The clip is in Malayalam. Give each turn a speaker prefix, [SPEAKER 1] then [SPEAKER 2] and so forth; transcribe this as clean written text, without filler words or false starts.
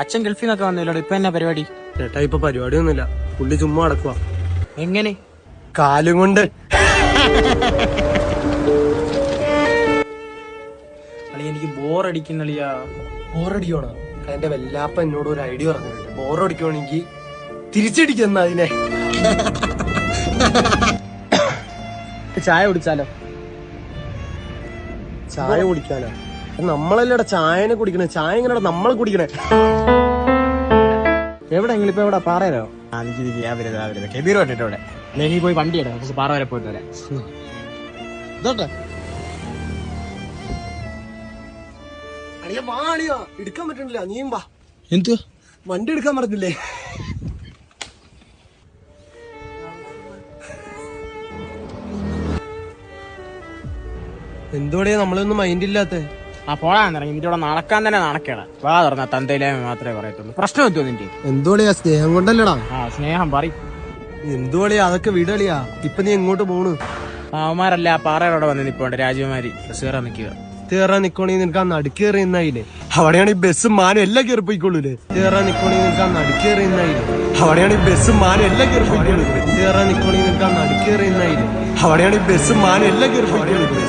[SPEAKER 1] അച്ഛൻ ഗൾഫിൽ നിന്നൊക്കെ വന്നില്ലോ. ഇപ്പൊ എന്നാ പരിപാടി?
[SPEAKER 2] ചേട്ടാ ഇപ്പൊ പരിപാടിയൊന്നുമില്ല, പുള്ളി ചുമ്മാ അടക്കുക.
[SPEAKER 1] എങ്ങനെ?
[SPEAKER 2] കാലും കൊണ്ട്.
[SPEAKER 1] അളിയ എനിക്ക് ബോറടിക്കുന്നളിയാ.
[SPEAKER 2] ബോറടിക്കണോ? എന്റെ വല്ലാപ്പ എന്നോട് ഒരു ഐഡിയ പറഞ്ഞിട്ടുണ്ട്. ബോറടിക്കുവാണെങ്കിൽ തിരിച്ചടിക്കുന്ന അതിനെ.
[SPEAKER 1] ചായ കുടിച്ചാലോ?
[SPEAKER 2] ചായ കുടിക്കാനോ? നമ്മളല്ലടാ ചായനെ കുടിക്കണേ. ചായ എങ്ങനെയാ നമ്മളെ കുടിക്കണേ?
[SPEAKER 1] എവിടെയെങ്കിലും ഇപ്പൊ എവിടെ പാറയോ? കെബീർ പറ്റിട്ട് ഇവിടെ നീ പോയി വണ്ടി ഇടാം, നമുക്ക് പാറ വരെ പോയിട്ട് വരാം.
[SPEAKER 2] ഇതോട്ടെ അളിയ വാ. അളിയാ എടുക്കാൻ പറ്റണില്ല, നീയും വാ.
[SPEAKER 1] എന്തു
[SPEAKER 2] വണ്ടി എടുക്കാൻ പറഞ്ഞില്ലേ? എന്തോടെയാ നമ്മളൊന്നും മൈൻഡ് ഇല്ലാത്ത?
[SPEAKER 1] ആ പോളാന്നിറങ്ങി നിന്റെ ഇവിടെ നടക്കാൻ തന്നെ നടക്കണം. വാ തുറന്ന തന്തയിലേ മാത്രമേ പറയത്തുള്ളൂ. പ്രശ്നം എത്തുമോ നിന്റെ?
[SPEAKER 2] എന്തോടെയാ സ്നേഹം കൊണ്ടല്ലടാ.
[SPEAKER 1] ആ സ്നേഹം പറയും.
[SPEAKER 2] എന്തുവളിയാ അതൊക്കെ വീടളിയാ. ഇപ്പൊ നീ എങ്ങോട്ട് പോണു?
[SPEAKER 1] അവന്മാരല്ല ആ പാറയോടെ വന്ന് നിപ്പോണ്ട് രാജകുമാരി ബസ് കയറാൻ നിൽക്കുക.
[SPEAKER 2] കേറാൻ നിക്കോണി നിനക്ക് ആ നടുക്കേറിയുന്നായില്ലേ? അവിടെയാണ് ഈ ബസ്സും മാനും എല്ലാം കയറി പോയിക്കൊള്ളൂലേ. കേറാൻ നിക്കോണി നിനക്ക് ആ നടുക്കേറിയുന്നായില്ലേ? അവിടെയാണ് ഈ ബസ്സും മാനും എല്ലാം കയറി പോയിക്കൊള്ളൂലേ. കേറാൻ നിക്കോണി നിനക്ക് ആ നടുക്കേറിയുന്നായില്ലേ? അവിടെയാണ് ഈ ബസ്സും മാനും എല്ലാം കയറി പോയിക്കൊള്ളൂലേ.